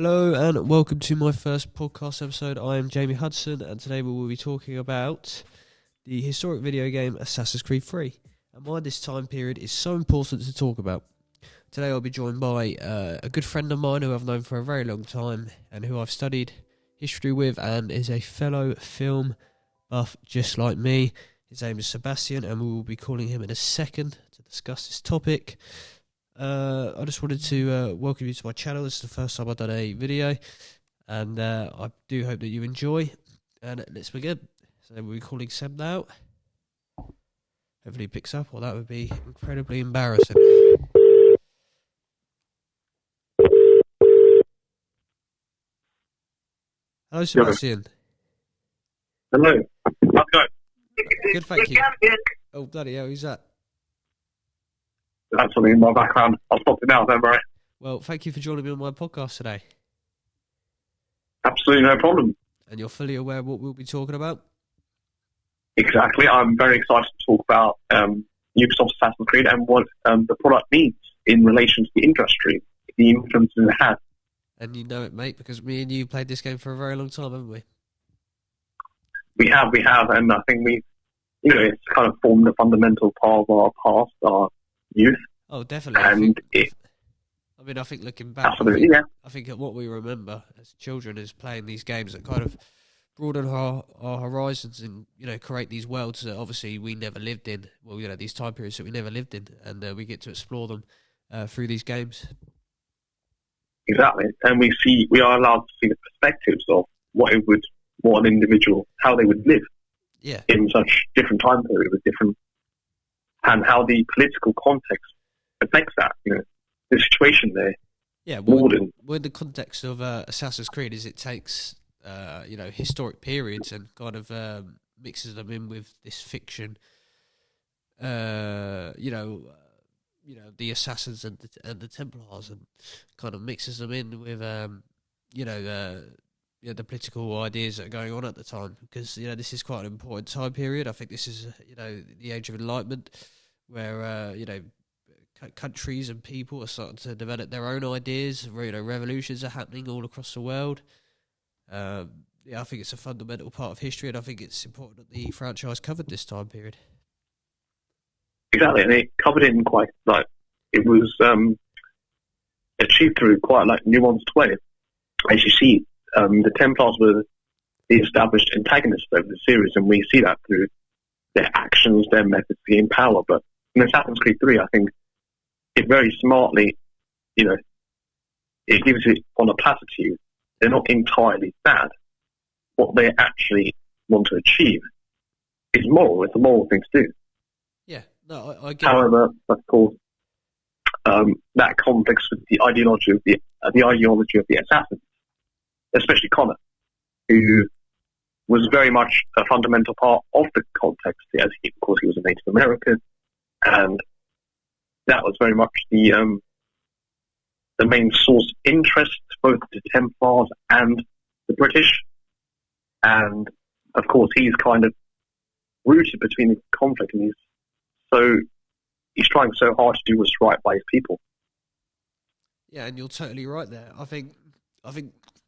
Hello and welcome to my first podcast episode. I am Jamie Hudson and today we will be talking about the historic video game Assassin's Creed 3 and why this time period is so important to talk about. Today I'll be joined by a good friend of mine who I've known for a very long time and who I've studied history with and is a fellow film buff just like me. His name is Sebastian and we will be calling him in a second to discuss this topic. I just wanted to welcome you to my channel. This is the first time I've done a video and I do hope that you enjoy, and let's begin. So we'll be calling Seb now. Hopefully he picks up, or that would be incredibly embarrassing. Hello Sebastian. Hello. How's it going? Good, thank you. Oh bloody hell, who's that? That's something in my background. I'll stop it now, don't worry. Well, thank you for joining me on my podcast today. Absolutely no problem. And you're fully aware of what we'll be talking about? Exactly. I'm very excited to talk about Ubisoft's Assassin's Creed and what the product means in relation to the industry, the influence it had. And you know it, mate, because me and you played this game for a very long time, haven't we? We have, and I think it's kind of formed a fundamental part of our past, our youth. Oh, definitely. I think looking back, absolutely, I think what we remember as children is playing these games that kind of broaden our horizons and, create these worlds that obviously we never lived in. Well, these time periods that we never lived in, and we get to explore them through these games. Exactly, and we are allowed to see the perspectives of what an individual, how they would live in such different time periods with different, and how the political context affects that, the situation there. Yeah, well, in the context of Assassin's Creed is it takes, historic periods and kind of mixes them in with this fiction, the Assassins and the Templars, and kind of mixes them in with, the political ideas that are going on at the time, because this is quite an important time period. I think this is the age of enlightenment, where countries and people are starting to develop their own ideas. Revolutions are happening all across the world. I think it's a fundamental part of history, and I think it's important that the franchise covered this time period. Exactly, and it covered it in quite it was achieved through quite nuanced way. As you see, the Templars were the established antagonists of the series, and we see that through their actions, their methods to gain power. But in Assassin's Creed 3, I think it very smartly, it gives it on a platter to you. They're not entirely bad. What they actually want to achieve is moral. It's a moral thing to do. Yeah, no, I get However, of course, that conflicts with the ideology of the assassins, especially Connor, who was very much a fundamental part of the context, as of course he was a Native American, and that was very much the main source of interest, both the Templars and the British. And of course, he's kind of rooted between the conflict, and he's trying so hard to do what's right by his people. Yeah, and you're totally right there. I think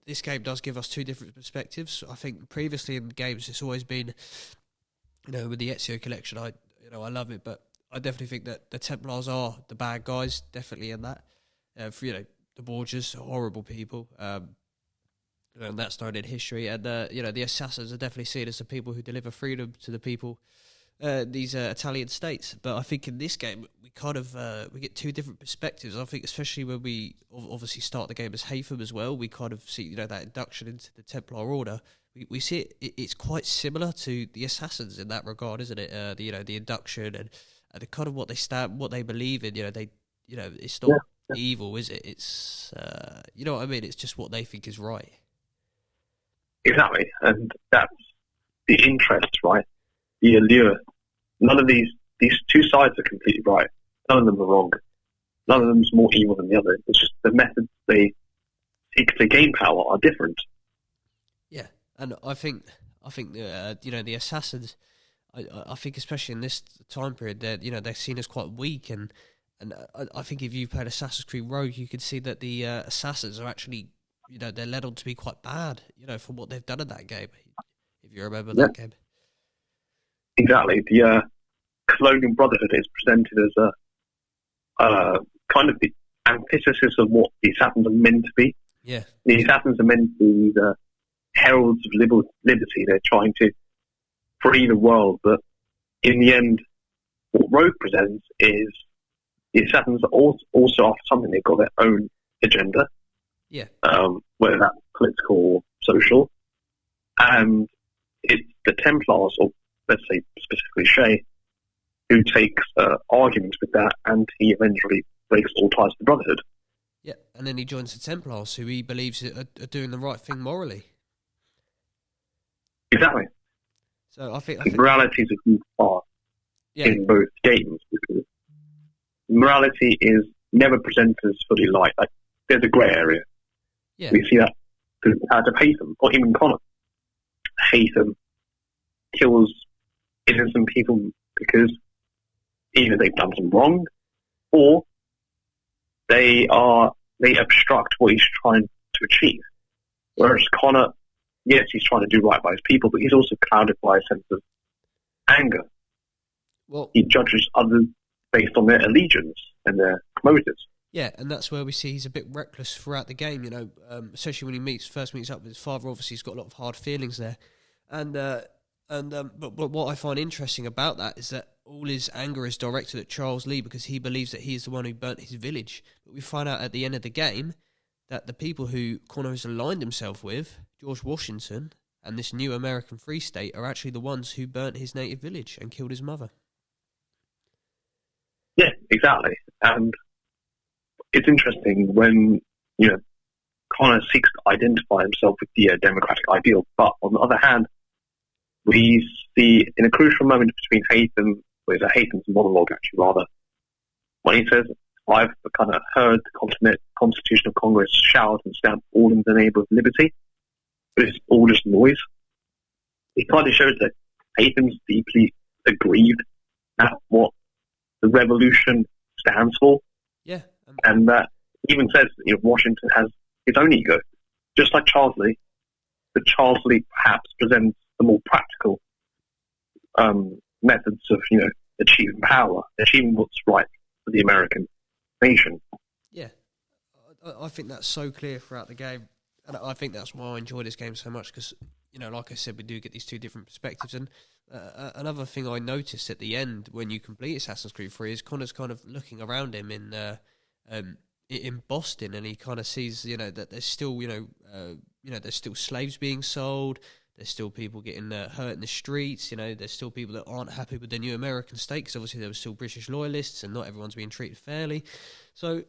this game does give us two different perspectives. I think previously in games it's always been, with the ACIII collection, I love it, but I definitely think that the Templars are the bad guys, definitely in that. The Borgias, horrible people, and that's known in history. And the Assassins are definitely seen as the people who deliver freedom to the people, these Italian states. But I think in this game we kind of we get two different perspectives. I think especially when we obviously start the game as ACIII as well, we kind of see that induction into the Templar Order. We see it's quite similar to the Assassins in that regard, isn't it? The induction and the kind of what they stand, what they believe in. It's not evil, is it? It's what I mean. It's just what they think is right. Exactly, and that's the interest, right? The allure. None of these two sides are completely right. None of them are wrong. None of them is more evil than the other. It's just the methods they seek to gain power are different. Yeah, and I think the Assassins. I think especially in this time period, they're seen as quite weak, and I think if you've played Assassin's Creed Rogue, you can see that the assassins are actually they're led on to be quite bad, for what they've done in that game. If you remember Yeah. that game. Exactly. The Colonial Brotherhood is presented as a kind of the antithesis of what the assassins are meant to be. Yeah. The assassins are meant to be the heralds of liberty. They're trying to free the world, but in the end, what Rogue presents is the assassins are also after something. They've got their own agenda, Yeah. whether that's political or social, and it's the Templars, or let's say specifically Shay, who takes arguments with that, and he eventually breaks all ties to the Brotherhood. Yeah, and then he joins the Templars, who he believes are doing the right thing morally. Exactly. So I think morality is a huge part in both games, because morality is never presented as fully light. Like, there's a grey area. Yeah. We see that through the character of Haytham, or even Connor. Haytham kills innocent people because either they've done some wrong, or they obstruct what he's trying to achieve. Whereas Connor, yes, he's trying to do right by his people, but he's also clouded by a sense of anger. Well, he judges others based on their allegiance and their motives. Yeah, and that's where we see he's a bit reckless throughout the game, especially when he first meets up with his father. Obviously, he's got a lot of hard feelings there. But what I find interesting about that is that all his anger is directed at Charles Lee because he believes that he is the one who burnt his village. But we find out at the end of the game that the people who Connor has aligned himself with, George Washington and this new American Free State, are actually the ones who burnt his native village and killed his mother. Yeah, exactly. And it's interesting when, Connor seeks to identify himself with the democratic ideal, but on the other hand, we see in a crucial moment between Haytham, Haytham's monologue actually rather, when he says, I've kind of heard the Constitutional Congress shout and stamp all in the name of liberty, but it's all just noise. It kind of shows that Haytham's deeply aggrieved at what the revolution stands for. Yeah. And that even says that Washington has his own ego. Just like Charles Lee, but Charles Lee perhaps presents the more practical methods of, achieving power, achieving what's right for the American nation. Yeah. I think that's so clear throughout the game. And I think that's why I enjoy this game so much, because, like I said, we do get these two different perspectives. And another thing I noticed at the end when you complete Assassin's Creed 3 is Connor's kind of looking around him in Boston, and he kind of sees, that there's still, there's still slaves being sold. There's still people getting hurt in the streets. There's still people that aren't happy with the new American state, because obviously there were still British loyalists, and not everyone's being treated fairly. So,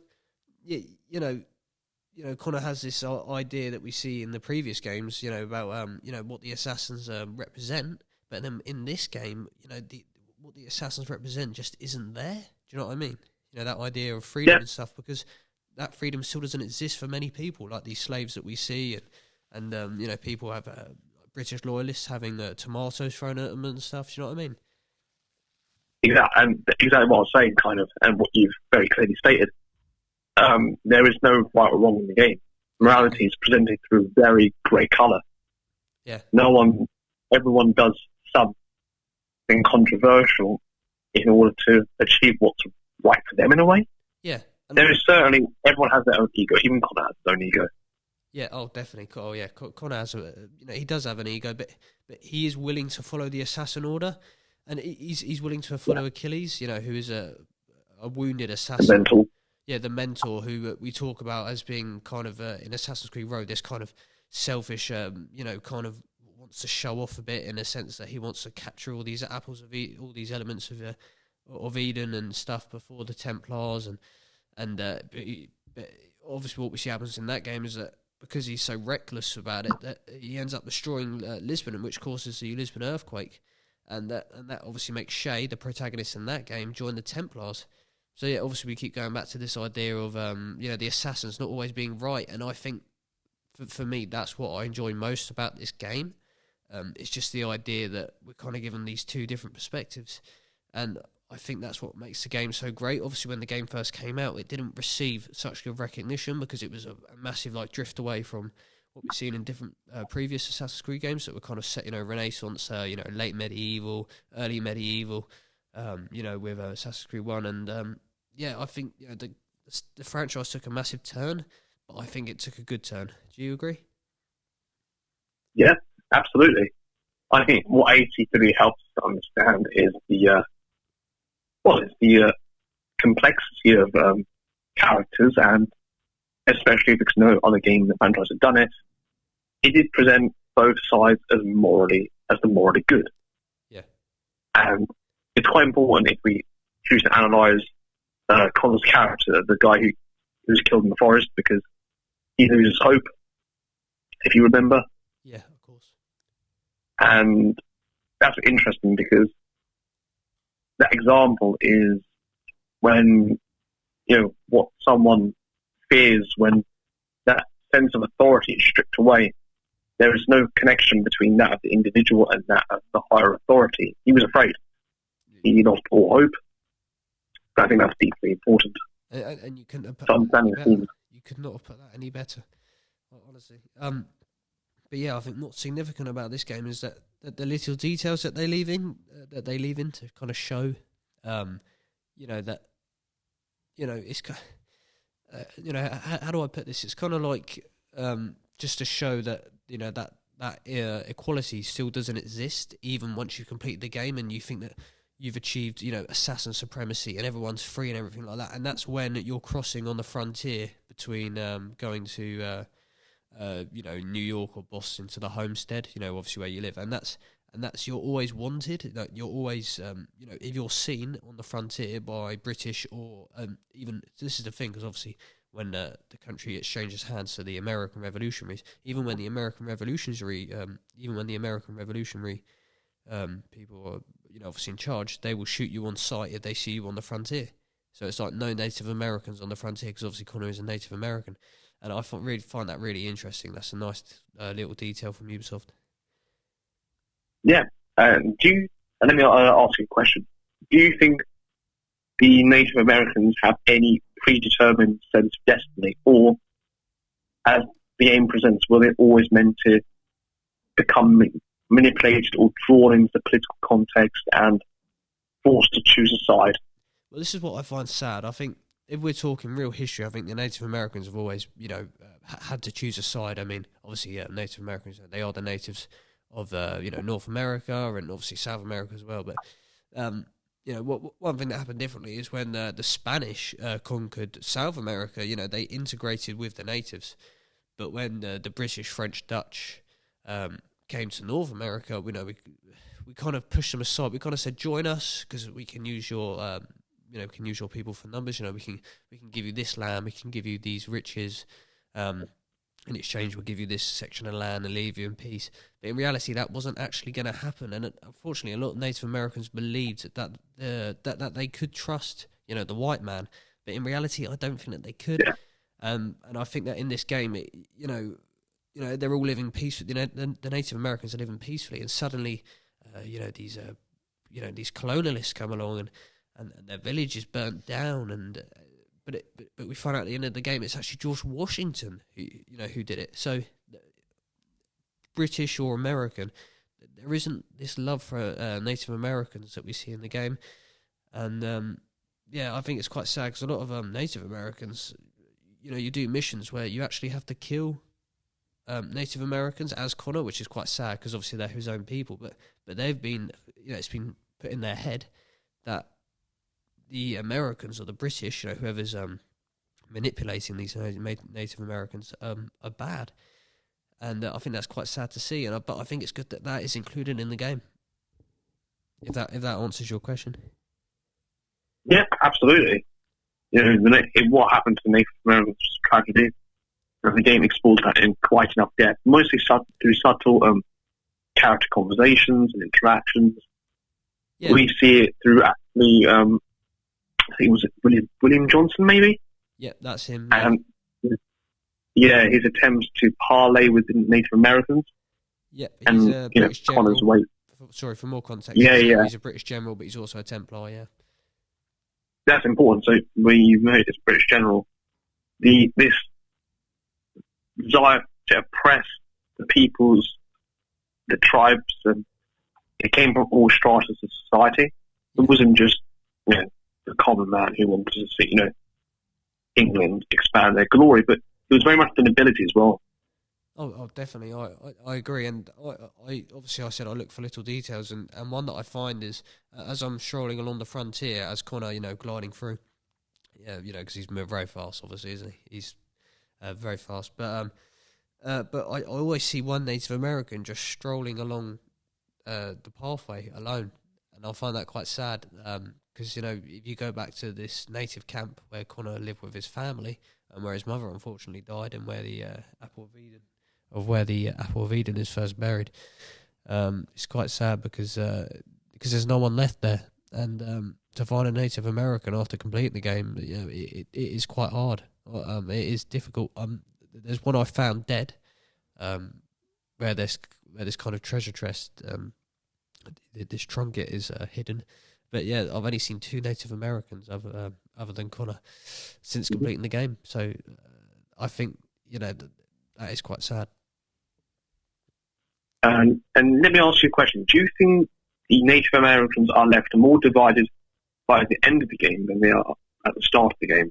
Connor has this idea that we see in the previous games, about what the assassins represent. But then in this game, what the assassins represent just isn't there. Do you know what I mean? That idea of freedom and stuff, because that freedom still doesn't exist for many people, like these slaves that we see, and people have British loyalists having tomatoes thrown at them and stuff. Do you know what I mean? Exactly, and exactly what I was saying, kind of, and what you've very clearly stated. There is no right or wrong in the game. Morality is presented through very grey colour. Yeah. Everyone does something controversial in order to achieve what's right for them in a way. Yeah. There is certainly, everyone has their own ego. Even Connor has his own ego. Yeah. Oh, definitely. Oh, yeah. Connor has, he does have an ego, but he is willing to follow the assassin order, and he's willing to follow Achilles, who is a wounded assassin. The mentor. Yeah, the mentor who we talk about as being kind of in Assassin's Creed Road, this kind of selfish, kind of wants to show off a bit, in a sense that he wants to capture all these apples of all these elements of Eden and stuff before the Templars, and but obviously what we see happens in that game is that because he's so reckless about it, that he ends up destroying Lisbon, which causes the Lisbon earthquake, and that obviously makes Shay, the protagonist in that game, join the Templars. So yeah, obviously we keep going back to this idea of the assassins not always being right, and I think for me that's what I enjoy most about this game. It's just the idea that we're kind of given these two different perspectives, and I think that's what makes the game so great. Obviously, when the game first came out, it didn't receive such good recognition because it was a massive like drift away from what we've seen in different previous Assassin's Creed games that were kind of set, Renaissance, late medieval, early medieval, with Assassin's Creed 1. And I think the franchise took a massive turn, but I think it took a good turn. Do you agree? Yeah, absolutely. I think what ACIII helps to understand is the complexity of characters, and especially because no other game in the franchise had done it, it did present both sides as the morally good. Yeah. And it's quite important if we choose to analyse Connor's character, the guy who was killed in the forest, because he loses hope, if you remember. Yeah, of course. And that's interesting because that example is when, what someone fears when that sense of authority is stripped away. There is no connection between that of the individual and that of the higher authority. He was afraid. He lost all hope. But I think that's deeply important. And you couldn't have put that any better. You could not have put that any better, honestly. But yeah, I think what's significant about this game is that the little details that they leave in to kind of show, it's how do I put this? It's kind of like just to show that that equality still doesn't exist even once you complete the game and you think that you've achieved assassin supremacy and everyone's free and everything like that. And that's when you're crossing on the frontier between going to New York or Boston to the homestead, obviously where you live, and that's you're always wanted. You're always if you're seen on the frontier by British or even, this is the thing, because obviously when the country exchanges hands to the American revolutionaries, even when the American revolutionary people are obviously in charge, they will shoot you on sight if they see you on the frontier. So it's like no Native Americans on the frontier, because obviously Connor is a Native American. And I really find that really interesting. That's a nice little detail from Ubisoft. Yeah. And let me ask you a question. Do you think the Native Americans have any predetermined sense of destiny, or as the game presents, were they always meant to become manipulated or drawn into the political context and forced to choose a side? Well, this is what I find sad. I think if we're talking real history, I think the Native Americans have always, had to choose a side. I mean, obviously, Native Americans, they are the natives of, North America and obviously South America as well. But, one thing that happened differently is when the Spanish conquered South America, they integrated with the natives. But when the British, French, Dutch came to North America, we kind of pushed them aside. We kind of said, join us because we can use your... we can use your people for numbers. We can give you this land, we can give you these riches. In exchange, we'll give you this section of land and leave you in peace. But in reality, that wasn't actually going to happen. And unfortunately, a lot of Native Americans believed that they could trust, the white man. But in reality, I don't think that they could. Yeah. And I think that in this game, they're all living peacefully. The Native Americans are living peacefully, and suddenly, these colonialists come along and their village is burnt down, but we find out at the end of the game it's actually George Washington who did it. So British or American, there isn't this love for Native Americans that we see in the game, and I think it's quite sad because a lot of Native Americans, you do missions where you actually have to kill Native Americans as Connor, which is quite sad because obviously they're his own people, but they've been it's been put in their head that the Americans or the British, whoever's manipulating these Native Americans, are bad, and I think that's quite sad to see. But I think it's good that is included in the game. If that answers your question. Yeah, absolutely. What happened to the Native Americans was a tragedy. The game explores that in quite enough depth, mostly through subtle character conversations and interactions. Yeah. We see it through actually. I think was it William Johnson, maybe? Yeah, that's him. His attempts to parlay with the Native Americans. Yeah, he's a British general. Connor's way. Sorry, for more context. Yeah. He's a British general, but he's also a Templar, yeah. that's important. So when you made this British general, this desire to oppress the peoples, the tribes, and it came from all stratas of society. It wasn't just, the common man who wanted to see, England expand their glory, but it was very much the nobility as well. Oh, definitely. I agree, and I obviously I said I look for little details, and one that I find is as I'm strolling along the frontier, as Connor, gliding through, because he's moving very fast, obviously, isn't he? He's very fast, but I always see one Native American just strolling along the pathway alone, and I find that quite sad. Because if you go back to this native camp where Connor lived with his family, and where his mother unfortunately died, and where the apple of Eden is first buried, it's quite sad because there's no one left there, and to find a Native American after completing the game, it is quite hard. It is difficult. There's one I found dead, where this kind of treasure chest, this trinket is hidden. But yeah, I've only seen 2 Native Americans other than Connor since completing the game. So I think that is quite sad. And let me ask you a question: do you think the Native Americans are left more divided by the end of the game than they are at the start of the game?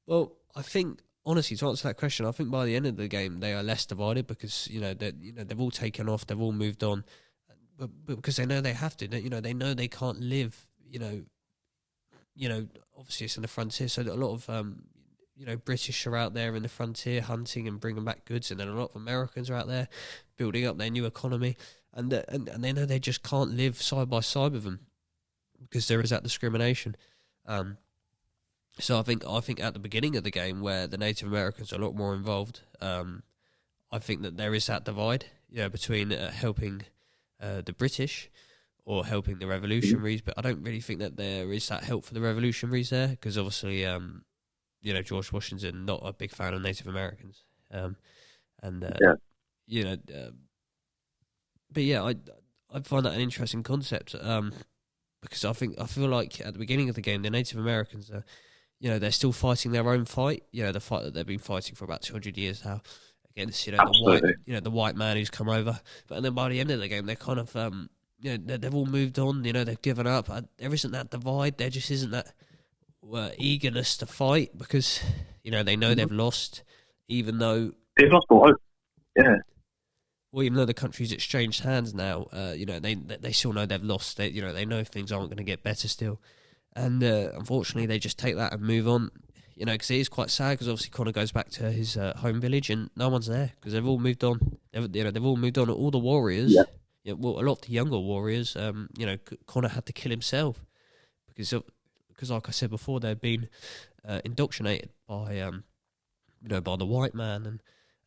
Well, I think honestly, to answer that question, I think by the end of the game they are less divided because they've all taken off, they've all moved on. But because they know they have to, they know they can't live, obviously it's in the frontier, so that a lot of, British are out there in the frontier hunting and bringing back goods, and then a lot of Americans are out there building up their new economy, and they know they just can't live side by side with them because there is that discrimination. So I think at the beginning of the game where the Native Americans are a lot more involved, I think that there is that divide, between helping the British or helping the revolutionaries, but I don't really think that there is that help for the revolutionaries there because obviously, George Washington not a big fan of Native Americans, but yeah, I find that an interesting concept because I feel like at the beginning of the game the Native Americans are, they're still fighting their own fight, the fight that they've been fighting for about 200 years now against the white man who's come over, but then by the end of the game they're kind of they've all moved on, they've given up. There isn't that divide, there just isn't that eagerness to fight because they know they've lost, even though they've lost all hope. Well, even though the country's exchanged hands now, they still know they've lost. They know things aren't going to get better still, and unfortunately they just take that and move on. Because it is quite sad. Because obviously Connor goes back to his home village and no one's there because they've all moved on. They've all moved on. All the warriors, a lot of the younger warriors, Connor had to kill himself because like I said before, they've been indoctrinated by by the white man and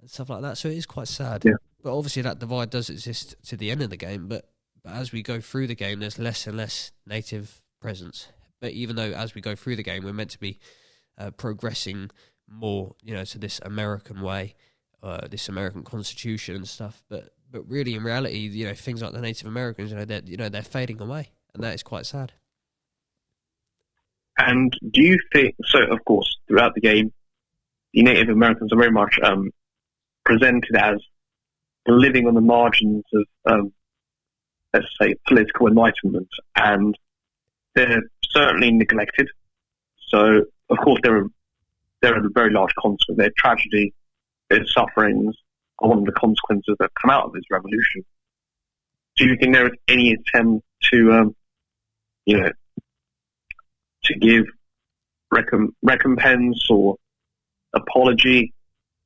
stuff like that. So it is quite sad. Yeah. But obviously that divide does exist to the end of the game. But as we go through the game, there's less and less native presence. But even though as we go through the game, we're meant to be progressing more, to this American way, this American Constitution and stuff. But really, in reality, things like the Native Americans, they're fading away, and that is quite sad. And do you think so? Of course, throughout the game, the Native Americans are very much presented as living on the margins of, let's say, political enlightenment, and they're certainly neglected. So, of course, there are a very large consequence. Their tragedy, their sufferings are one of the consequences that come out of this revolution. Do you think there is any attempt to, to give recompense or apology?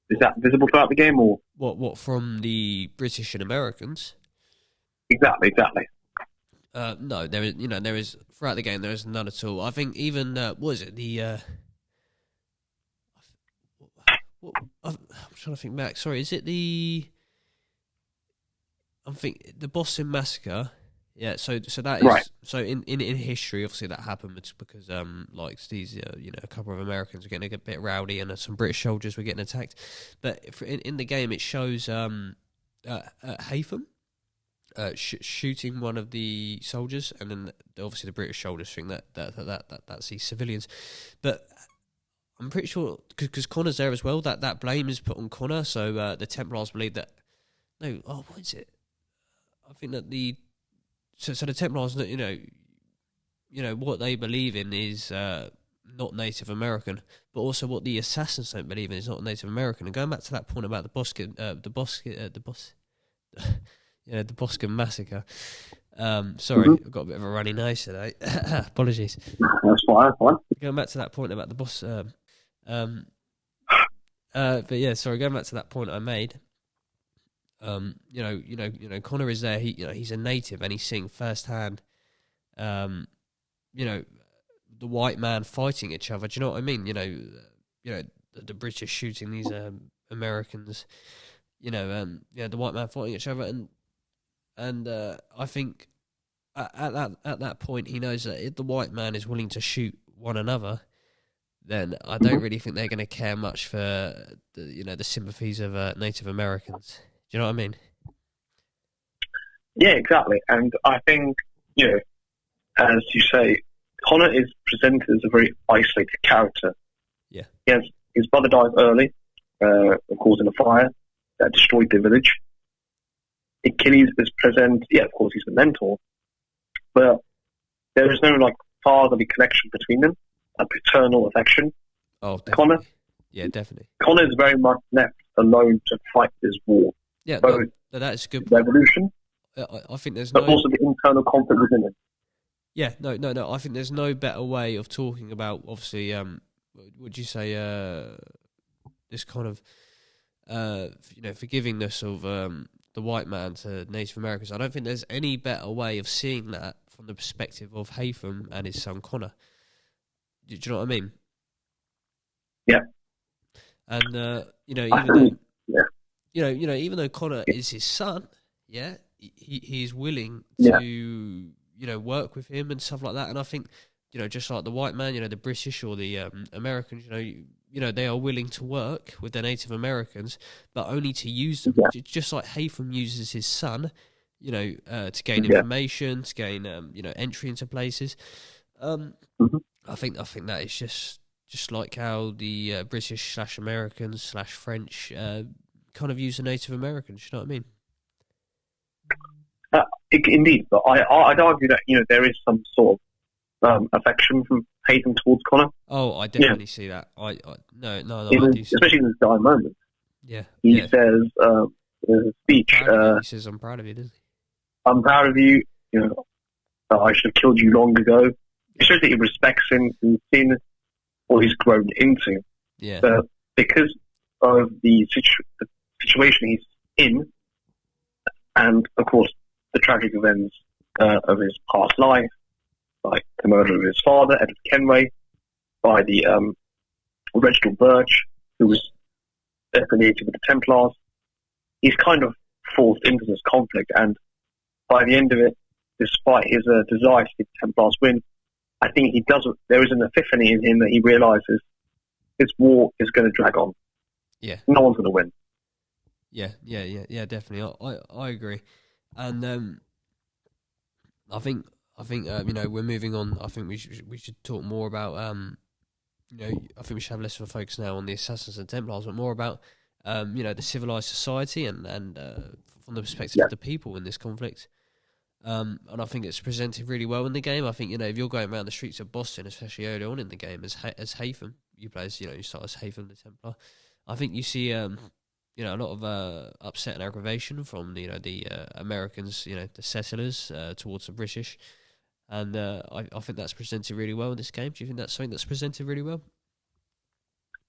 Is that visible throughout the game, or what from the British and Americans? Exactly. No, there is throughout the game. There is none at all. I think even what was it the? I'm trying to think back. Sorry, is it the? The Boston Massacre. Yeah, so that is right. So in history, obviously that happened because like these a couple of Americans were getting a bit rowdy and some British soldiers were getting attacked. But in the game, it shows Haytham, shooting one of the soldiers, and then obviously the British soldiers think that's the civilians. But I'm pretty sure because Connor's there as well. That blame is put on Connor. So the Templars believe that. No, what is it? I think that so the Templars, what they believe in is not Native American, but also what the assassins don't believe in is not Native American. And going back to that point about the Boston massacre. Sorry, I've got a bit of a runny nose today. Apologies. That's fine. Going back to that point about the boss, but yeah, sorry. Going back to that point I made. Connor is there. He's a native, and he's seeing firsthand, the white man fighting each other. Do you know what I mean? The British shooting these Americans. The white man fighting each other, and I think at that point he knows that if the white man is willing to shoot one another, then I don't really think they're going to care much for the sympathies of Native Americans. Do you know what I mean? Yeah, exactly. And I think, as you say, Connor is presented as a very isolated character. Yeah. His brother dies early, of course, in a fire that destroyed the village. Achilles is present, of course, he's the mentor, but there is no, fatherly connection between them, a paternal affection. Oh, definitely. Connor? Yeah, definitely. Connor is very much left alone to fight this war. Yeah, both that's a good revolution, I think there's but also the internal conflict within it. Yeah, no. I think there's no better way of talking about, obviously, would you say, this kind of, forgivingness of the white man to Native Americans. I don't think there's any better way of seeing that from the perspective of Haytham and his son Connor. Do you know what I mean? Yeah. And even though Connor is his son, he is willing to work with him and stuff like that. And I think just like the white man, the British or the Americans, they are willing to work with the Native Americans, but only to use them. Yeah. Just like Haytham uses his son, to gain information, to gain entry into places. I think that is just like how the British / Americans / French kind of use the Native Americans. You know what I mean? Indeed, but I'd argue that there is some sort of affection from Haytham towards Connor. Oh, I definitely see that. I especially in his dying moment. Yeah, he says in his speech. He says, "I'm proud of you," doesn't he? I'm proud of you. I should have killed you long ago. It shows that he respects him and seen what he's grown into. Yeah. But because of the situation he's in, and of course the tragic events of his past life, like the murder of his father, Edward Kenway, by the Reginald Birch, who was affiliated with the Templars, he's kind of forced into this conflict, and by the end of it, despite his desire to see the Templars win, I think there is an epiphany in him that he realizes this war is going to drag on. Yeah. No one's going to win. Yeah, definitely. I agree. And I think we're moving on. I think we should talk more about I think we should have less of a focus now on the Assassins and Templars, but more about the civilized society and from the perspective of the people in this conflict. And I think it's presented really well in the game. I think if you're going around the streets of Boston, especially early on in the game, as Haytham, you play as you start as Haytham the Templar. I think you see a lot of upset and aggravation from the Americans, the settlers towards the British, and I think that's presented really well in this game. Do you think that's something that's presented really well?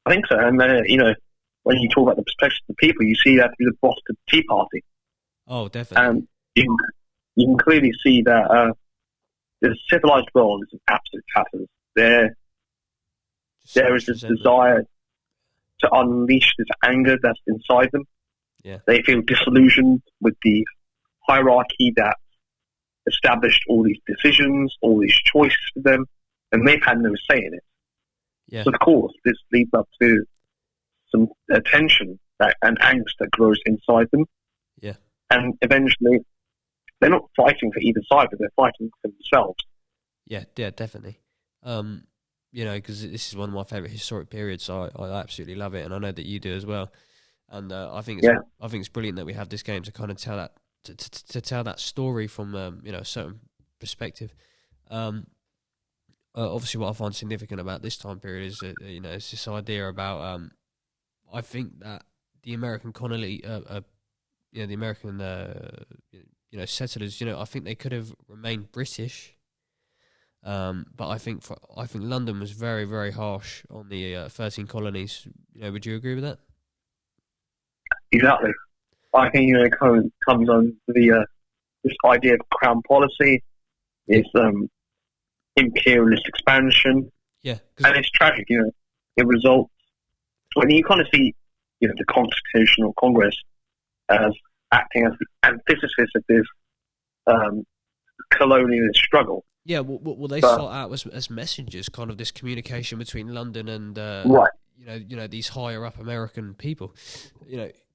I think so, and when you talk about the perspective of the people, you see that through the Boston Tea Party. Oh, definitely. And you can clearly see that the civilized world is an absolute tatters. There is this desire to unleash this anger that's inside them. Yeah. They feel disillusioned with the hierarchy that established all these decisions, all these choices for them, and they've had no say in it. Yeah. So of course, this leads up to some tension and angst that grows inside them. Yeah. And eventually, they're not fighting for either side, but they're fighting for themselves. Yeah, definitely. Because this is one of my favourite historic periods, so I absolutely love it, and I know that you do as well. And I think it's brilliant that we have this game to kind of tell that to tell that story from a certain perspective. Obviously, what I find significant about this time period is that it's this idea about I think that the American colony, the American settlers, I think they could have remained British. But I think London was very, very harsh on the 13 colonies. Would you agree with that? Exactly. I think it comes on this idea of crown policy, this imperialist expansion, and it's tragic. It results when you kind of see the Constitutional Congress as acting as the antithesis of this colonialist struggle. Yeah, well, they start out as messengers, kind of this communication between London and right. These higher up American people,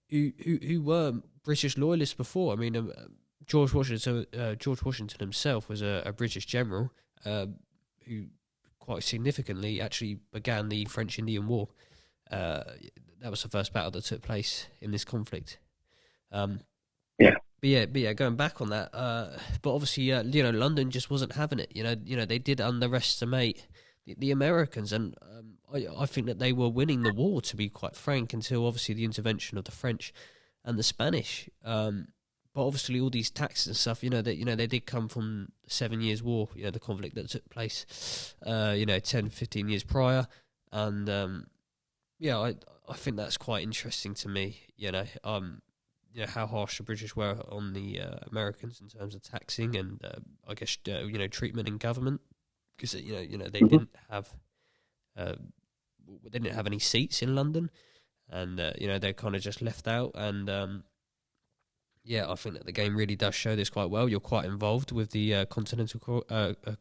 who were British loyalists before. I mean, George Washington himself was a British general who quite significantly actually began the French Indian War. That was the first battle that took place in this conflict. But yeah, going back on that, but obviously, London just wasn't having it. They did underestimate the Americans, and I think that they were winning the war, to be quite frank, until obviously the intervention of the French and the Spanish. But obviously, all these taxes and stuff, they did come from the 7 Years' War, the conflict that took place, 10, 15 years prior, and I think that's quite interesting to me. How harsh the British were on the Americans in terms of taxing and I guess treatment in government, because they didn't have any seats in London, and they're kind of just left out. And I think that the game really does show this quite well. You're quite involved with the Continental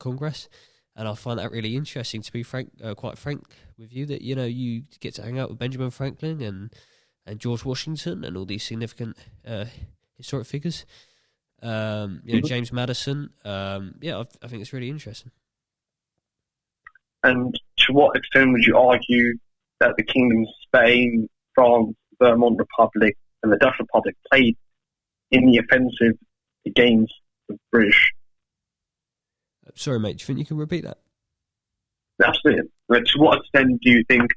Congress, and I find that really interesting. To be quite frank with you, that you get to hang out with Benjamin Franklin and George Washington and all these significant historic figures. James Madison. I think it's really interesting. And to what extent would you argue that the kingdoms of Spain, France, Vermont Republic, and the Dutch Republic played in the offensive against the British? Sorry, mate. Do you think you can repeat that? Absolutely. To what extent do you think?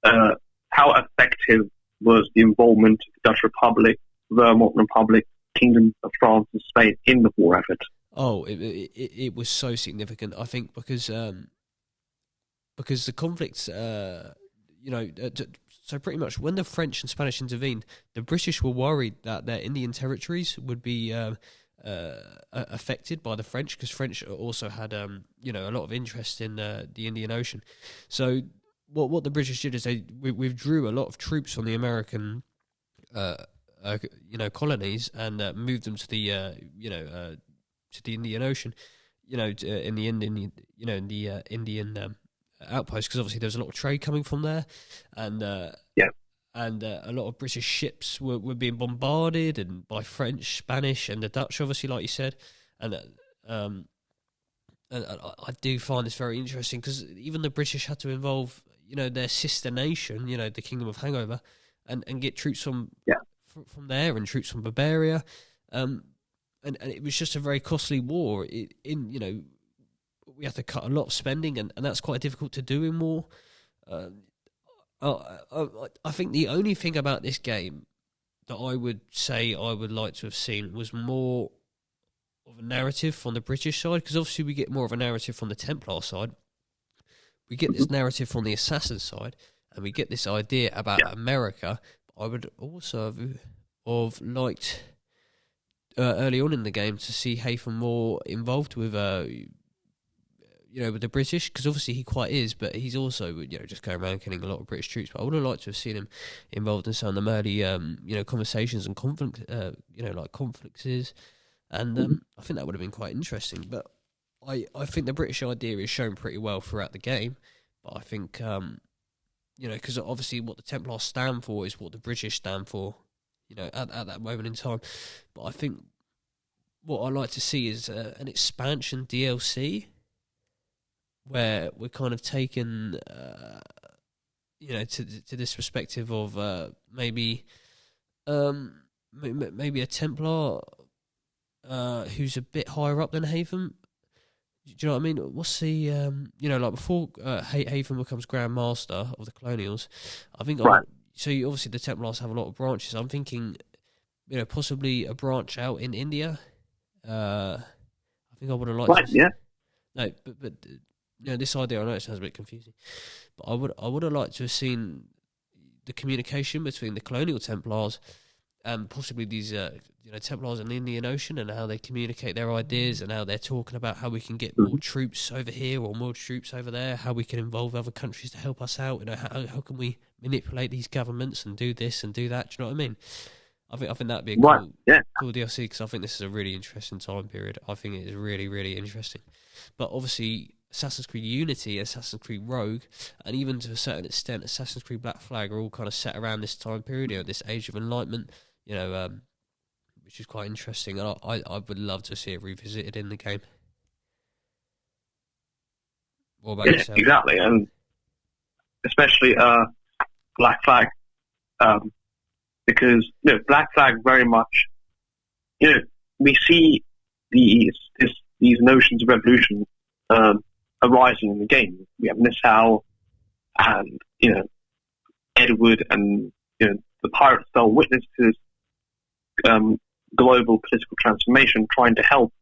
How effective was the involvement of the Dutch Republic, Vermont Republic, Kingdom of France and Spain in the war effort? Oh, it was so significant. I think because the conflicts, so pretty much when the French and Spanish intervened, the British were worried that their Indian territories would be affected by the French, because French also had a lot of interest in the Indian Ocean. So what the British did is they withdrew a lot of troops from the American colonies and moved them to the Indian Ocean, in the Indian outpost, because obviously there was a lot of trade coming from there, and a lot of British ships were being bombarded and by French, Spanish, and the Dutch, obviously, like you said, and I do find this very interesting, because even the British had to involve their sister nation, the Kingdom of Hangover, and get troops from there and troops from Bavaria, and it was just a very costly war. We had to cut a lot of spending, and that's quite difficult to do in war. I think the only thing about this game that I would say I would like to have seen was more of a narrative from the British side, because obviously we get more of a narrative from the Templar side. We get this narrative from the Assassin side, and we get this idea about America. I would also have liked early on in the game to see Haytham more involved with with the British, because obviously he quite is, but he's also just going around killing a lot of British troops. But I would have liked to have seen him involved in some of the early conversations and conflicts, and I think that would have been quite interesting. But I think the British idea is shown pretty well throughout the game. But I think because obviously what the Templars stand for is what the British stand for, at that moment in time. But I think what I like to see is an expansion DLC where we're kind of taken, to this perspective of maybe a Templar who's a bit higher up than Haven. Do you know what I mean? What's the like before Haven becomes Grand Master of the Colonials? I think Right. Obviously the Templars have a lot of branches. I'm thinking, possibly a branch out in India. I think I would have liked Right, to. yeah. No, but this idea, I know it sounds a bit confusing, but I would have liked to have seen the communication between the Colonial Templars and possibly these Templars in the Indian Ocean, and how they communicate their ideas, and how they're talking about how we can get more troops over here or more troops over there, how we can involve other countries to help us out. How can we manipulate these governments and do this and do that? Do you know what I mean? I think that'd be a Right, yeah. cool DLC, because I think this is a really interesting time period. I think it is really, really interesting. But obviously, Assassin's Creed Unity, Assassin's Creed Rogue, and even to a certain extent, Assassin's Creed Black Flag are all kind of set around this time period, this age of enlightenment, which is quite interesting. And I would love to see it revisited in the game. What about yourself? Exactly, and especially Black Flag, because Black Flag very much, we see these notions of revolution arising in the game. We have Nassau and Edward, and the pirates fell witness to this global political transformation, trying to help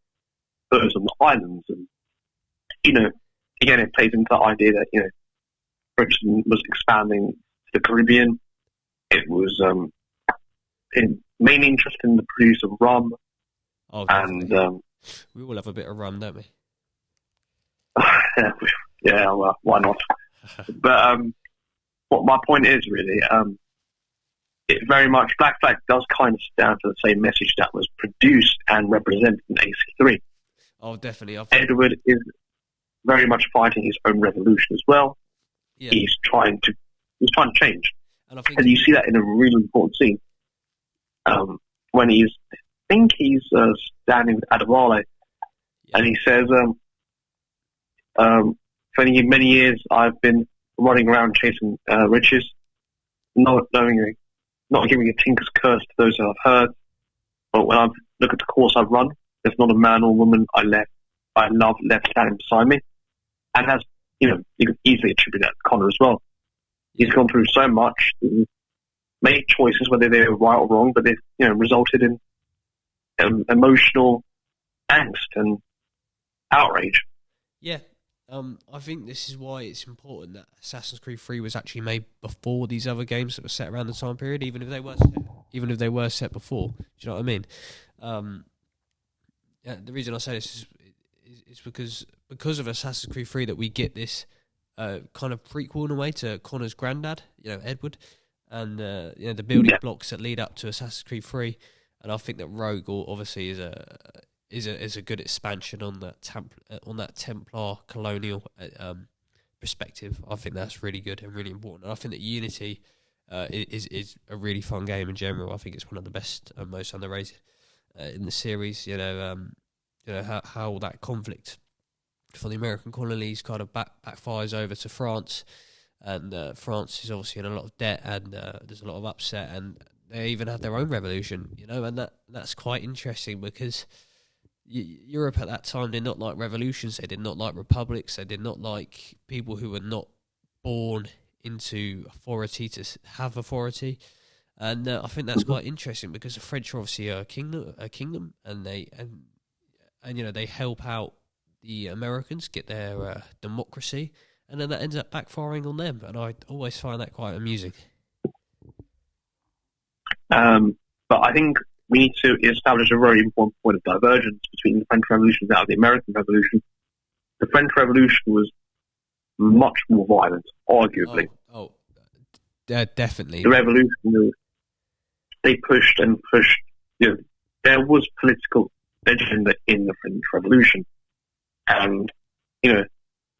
those on the islands. And again, it plays into the idea that Britain was expanding to the Caribbean. It was mainly interested in the produce of rum. Oh, and we all have a bit of rum, don't we? Yeah, well, why not? But what my point is really, it very much, Black Flag does kind of stand for the same message that was produced and represented in ACIII. Oh, definitely. Edward is very much fighting his own revolution as well. Yeah. He's trying to change, and you see that in a really important scene when he's standing at Adewale, and he says, "For many years I've been running around chasing riches, not giving a tinker's curse to those that I've heard. But when I look at the course I've run, there's not a man or woman I love left standing beside me." And that's, you can easily attribute that to Connor as well. He's gone through so much, made choices, whether they were right or wrong, but they've resulted in emotional angst and outrage. Yeah. I think this is why it's important that Assassin's Creed 3 was actually made before these other games that were set around the time period, even if they were set before. Do you know what I mean? The reason I say this is because of Assassin's Creed 3 that we get this kind of prequel in a way to Connor's granddad, Edward, and the building blocks that lead up to Assassin's Creed 3. And I think that Rogue obviously is a good expansion on that Templar colonial perspective. I think that's really good and really important. And I think that Unity is a really fun game in general. I think it's one of the best and most underrated in the series. How that conflict for the American colonies kind of backfires over to France, and France is obviously in a lot of debt, and there's a lot of upset, and they even have their own revolution. And that's quite interesting, because Europe at that time did not like revolutions, they did not like republics, they did not like people who were not born into authority to have authority. And I think that's quite interesting, because the French are obviously a kingdom, and they help out the Americans get their democracy, and then that ends up backfiring on them. And I always find that quite amusing. But I think we need to establish a very important point of divergence between the French Revolution and the American Revolution. The French Revolution was much more violent, arguably. Definitely. The Revolution, they pushed and pushed. There was political agenda in the French Revolution, and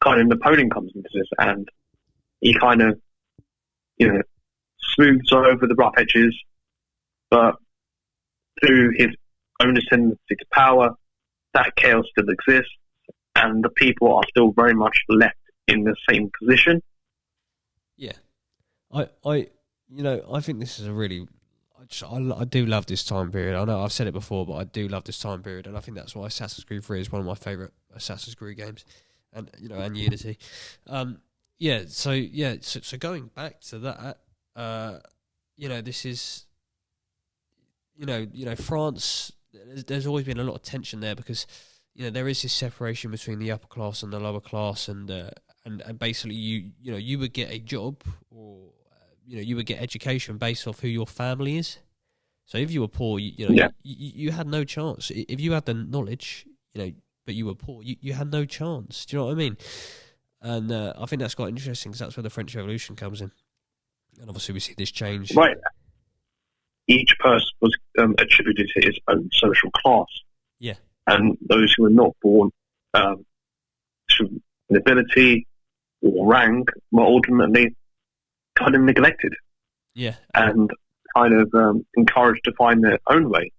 kind of Napoleon comes into this, and he kind of smooths over the rough edges, but through his own ascendancy to power, that chaos still exists, and the people are still very much left in the same position. Yeah, I think this is a really, I do love this time period. I know I've said it before, but I do love this time period, and I think that's why Assassin's Creed 3 is one of my favourite Assassin's Creed games, and and Unity. So going back to that, this is, France. There's always been a lot of tension there because, there is this separation between the upper class and the lower class, and basically you would get a job, or you would get education based off who your family is. So if you were poor, you had no chance. If you had the knowledge, but you were poor, you had no chance. Do you know what I mean? And I think that's quite interesting because that's where the French Revolution comes in. And obviously we see this change. Right. Each person was attributed to his own social class. Yeah. And those who were not born to nobility or rank were ultimately kind of neglected. Yeah. And kind of encouraged to find their own way,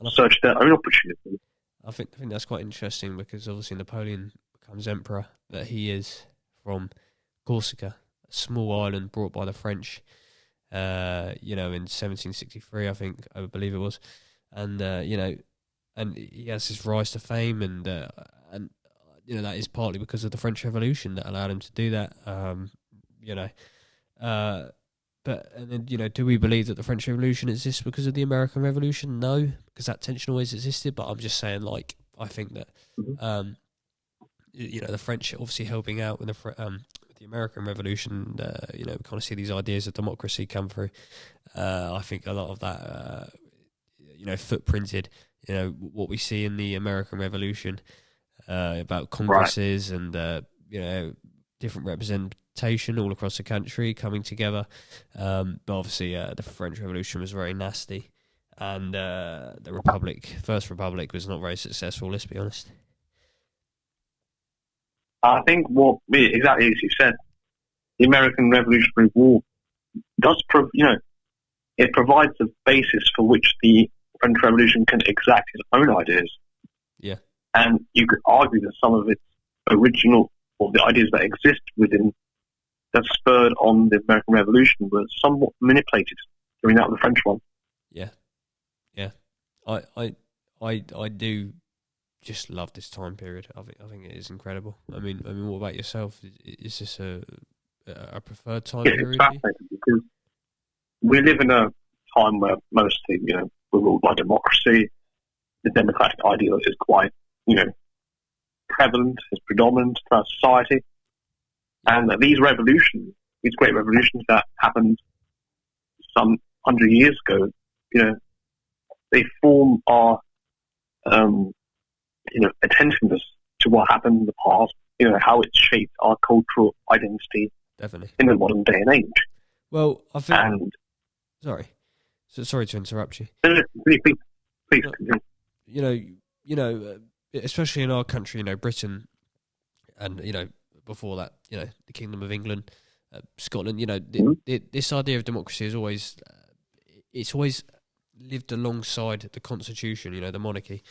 search their own opportunity. I think that's quite interesting because obviously Napoleon becomes emperor, but he is from Corsica, a small island brought by the French, in 1763, I believe it was, and and he has his rise to fame, and that is partly because of the French Revolution that allowed him to do that. But and then do we believe that the French Revolution exists because of the American Revolution? No, because that tension always existed. But I'm just saying, I think that the French obviously helping out with the American Revolution. We kind of see these ideas of democracy come through. I think a lot of that, footprinted. What we see in the American Revolution about congresses and different representation all across the country coming together. But obviously, the French Revolution was very nasty, and the First Republic, was not very successful. Let's be honest. I think exactly as you said, the American Revolutionary War does, it provides the basis for which the French Revolution can exact its own ideas. Yeah. And you could argue that some of its original, or the ideas that exist within, that spurred on the American Revolution, were somewhat manipulated during that of the French one. Yeah. Yeah. I do just love this time period. I think it is incredible. I mean, what about yourself? Is this a preferred time period? It's fascinating because we live in a time where mostly, we're ruled by democracy. The democratic ideal is quite, prevalent, is predominant to our society. And these great revolutions that happened some 100 years ago, they form our, attentiveness to what happened in the past, how it shaped our cultural identity. Definitely. In the modern day and age. Well, I think... Sorry to interrupt you. Please. Especially in our country, Britain, and before that, the Kingdom of England, Scotland. This idea of democracy is always, it's always lived alongside the Constitution. The monarchy,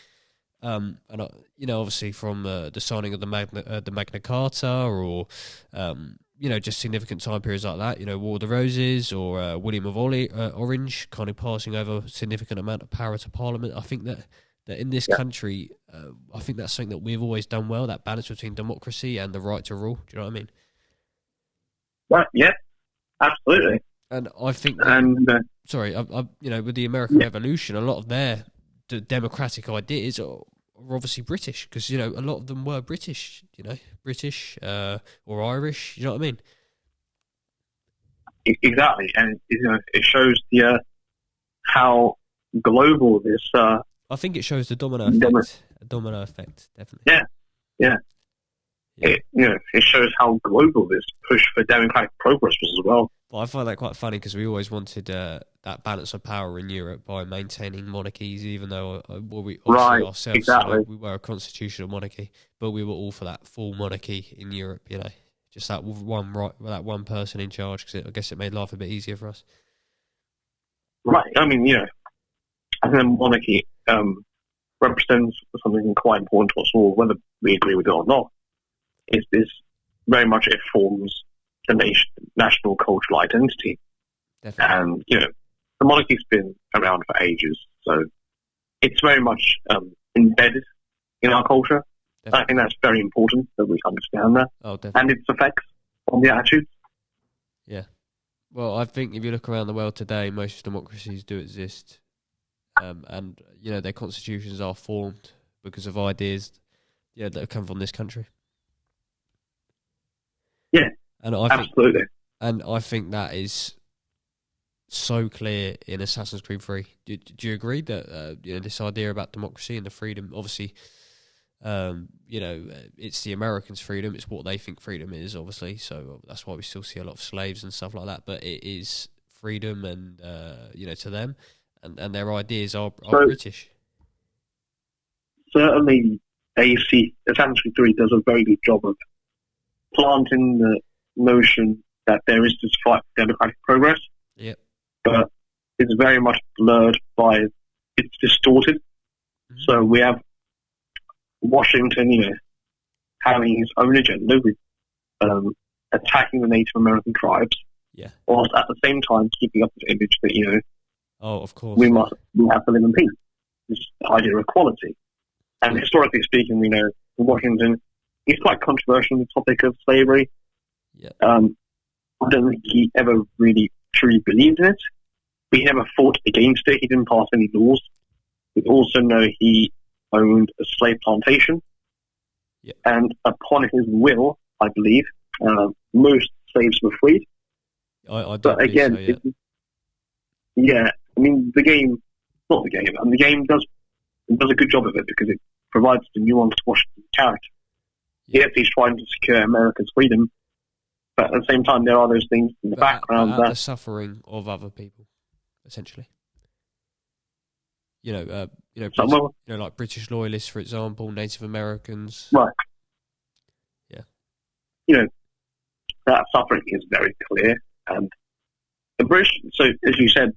and obviously from the signing of the Magna Carta, or just significant time periods like that, War of the Roses, or William of Orange, kind of passing over a significant amount of power to Parliament. I think that in this country, I think that's something that we've always done well, that balance between democracy and the right to rule. Do you know what I mean? Right, yeah, absolutely. And I think with the American Revolution, a lot of their democratic ideas are obviously British, because a lot of them were British, British or Irish. You know what I mean? Exactly, and it shows how global this. I think it shows the domino effect. A domino effect, definitely. Yeah. It shows how global this push for democratic progress was as well. But I find that quite funny because we always wanted that balance of power in Europe by maintaining monarchies, even though we ourselves we were a constitutional monarchy, but we were all for that full monarchy in Europe. Just that one person in charge, because I guess it made life a bit easier for us. Right. I mean, I think monarchy represents something quite important to us all, whether we agree with it or not. Is this very much it forms the national cultural identity, Definitely. and the monarchy's been around for ages, so it's very much embedded in our culture. Definitely. I think that's very important that we understand that, Oh, definitely. and its effects on the attitudes. Yeah. Well, I think if you look around the world today, most democracies do exist, and their constitutions are formed because of ideas, that have come from this country. Yeah, and absolutely. I think that is so clear in Assassin's Creed 3. Do you agree that this idea about democracy and the freedom, obviously, it's the Americans' freedom. It's what they think freedom is, obviously. So that's why we still see a lot of slaves and stuff like that. But it is freedom, and to them, and their ideas are British. Certainly, Assassin's Creed 3 does a very good job of planting the notion that there is this fight for democratic progress. Yep. But it's very much blurred by, it's distorted. Mm-hmm. So we have Washington, having his own agenda with attacking the Native American tribes, whilst at the same time keeping up this image that of course, we have to live in peace. This idea of equality, and historically speaking, Washington is quite controversial on the topic of slavery. Yeah. I don't think he ever really truly believed in it. He never fought against it. He didn't pass any laws. We also know he owned a slave plantation, and upon his will, I believe, most slaves were freed. But again, so, the game does a good job of it because it provides the nuanced Washington character. Yes, he's trying to secure America's freedom, but at the same time, there are those things in the background at the suffering of other people, essentially. Like British loyalists, for example, Native Americans. Right. Yeah. That suffering is very clear, and the British. So, as you said,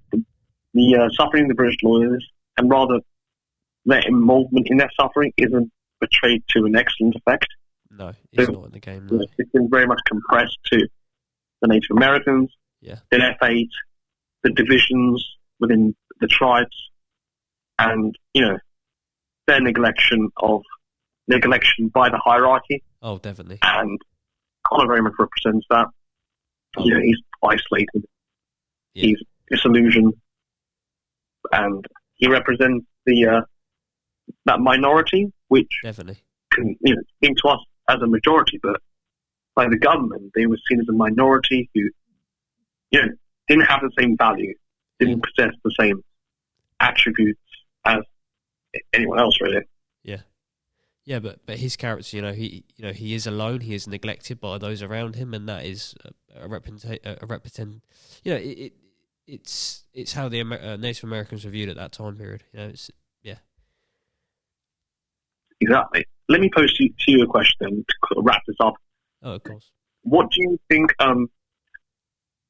the suffering of the British loyalists, and rather their involvement in that suffering, isn't portrayed to an excellent effect. No, it's not in the game. No. It's been very much compressed to the Native Americans, the F8, the divisions within the tribes, and their neglection by the hierarchy. Oh, definitely. And Connor very much represents that. Oh. He's isolated. Yeah. He's disillusioned, and he represents that minority, which definitely can speak to us as a majority, but by the government, they were seen as a minority who didn't have the same value, didn't possess the same attributes as anyone else, really. Yeah, but his character, he is alone. He is neglected by those around him, and that is it's how the Native Americans were viewed at that time period. Exactly. Let me pose to you a question to wrap this up. Oh, of course. What do you think?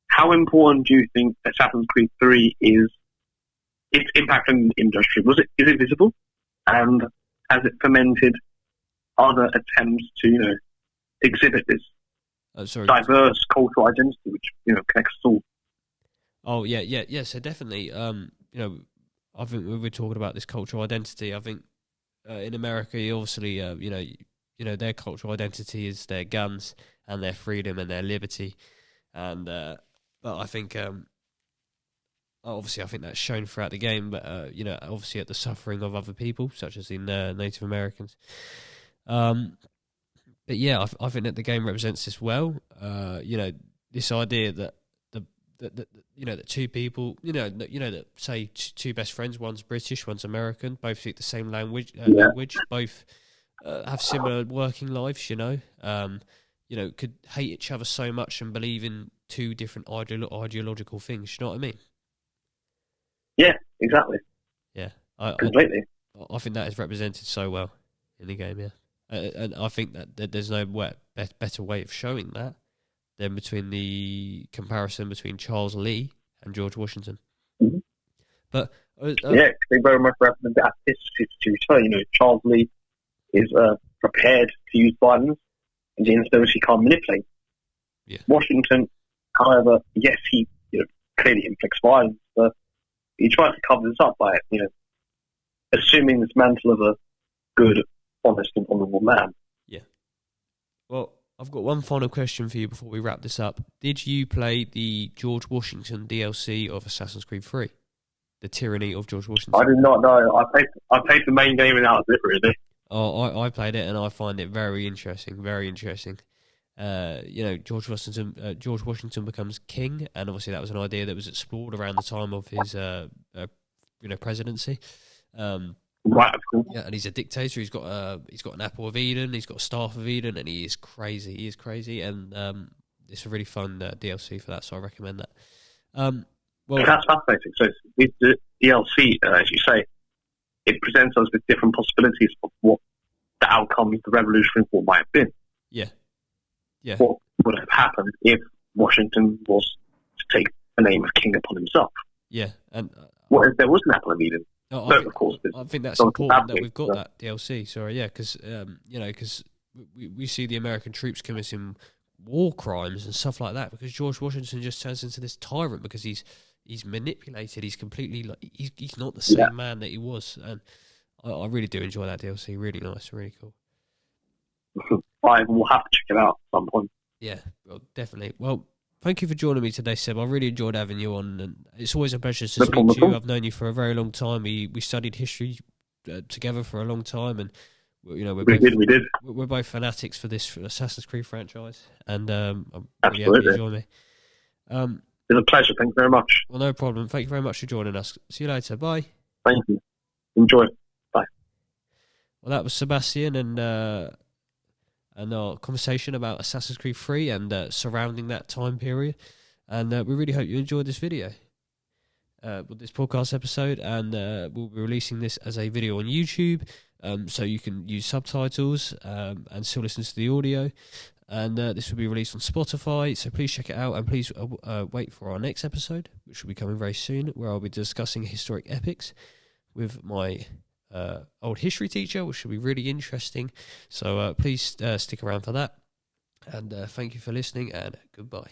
How important do you think Assassin's Creed 3 is? Its impact on the industry, is it visible, and has it fermented other attempts to exhibit this diverse cultural identity, which connects us all? Oh yeah. So definitely, I think we were talking about this cultural identity. I think in America, obviously, their cultural identity is their guns and their freedom and their liberty, and but I think. Obviously, I think that's shown throughout the game, but obviously at the suffering of other people, such as in Native Americans. But yeah, I think that the game represents this well. This idea that that two people, that say two best friends, one's British, one's American, both speak the same language, both have similar working lives. Could hate each other so much and believe in two different ideological things. You know what I mean? Yeah, exactly. Yeah, completely. I think that is represented so well in the game. Yeah, and I think that there's no better way of showing that than between the comparison between Charles Lee and George Washington. Mm-hmm. But Yeah, they very much represent the authenticity to return. Charles Lee is prepared to use violence, and James knows he can't manipulate. Yeah. Washington, however, yes, he clearly inflicts violence, but he tries to cover this up by assuming this mantle of a good, honest, and honourable man. Yeah. Well, I've got one final question for you before we wrap this up. Did you play the George Washington DLC of Assassin's Creed 3? The Tyranny of George Washington? I did not know. I played the main game and that was it, really. Oh, I played it and I find it very interesting, very interesting. George Washington becomes king, and obviously that was an idea that was explored around the time of his presidency. Right, of course. Yeah, and he's a dictator. He's got an apple of Eden. He's got a staff of Eden, and he is crazy. He is crazy, and it's a really fun DLC for that. So I recommend that. Well, that's fascinating. So with the DLC, as you say, it presents us with different possibilities of what the outcome of the Revolutionary War might have been. Yeah. Yeah. What would have happened if Washington was to take the name of king upon himself? Yeah, and what if there was an apple of Eden? Of course, I think that's important that we've got that DLC. Sorry, yeah, because because we see the American troops committing war crimes and stuff like that because George Washington just turns into this tyrant because he's manipulated. He's completely he's not the same man that he was, and I really do enjoy that DLC. Really nice, really cool. I will have to check it out at some point. Yeah, well, definitely. Well, thank you for joining me today, Seb. I really enjoyed having you on, and it's always a pleasure to speak to you. I've known you for a very long time. We studied history together for a long time, and we did. We're both fanatics for this Assassin's Creed franchise, and I'm really happy you joined me. It's a pleasure. Thank you very much. Well, no problem. Thank you very much for joining us. See you later. Bye. Thank you. Enjoy. Bye. Well, that was Sebastian and our conversation about Assassin's Creed 3 and surrounding that time period. And we really hope you enjoyed this video, with this podcast episode. And we'll be releasing this as a video on YouTube, so you can use subtitles and still listen to the audio. And this will be released on Spotify, so please check it out. And please wait for our next episode, which will be coming very soon, where I'll be discussing historic epics with my old history teacher, which should be really interesting. So please stick around for that. And thank you for listening, and goodbye.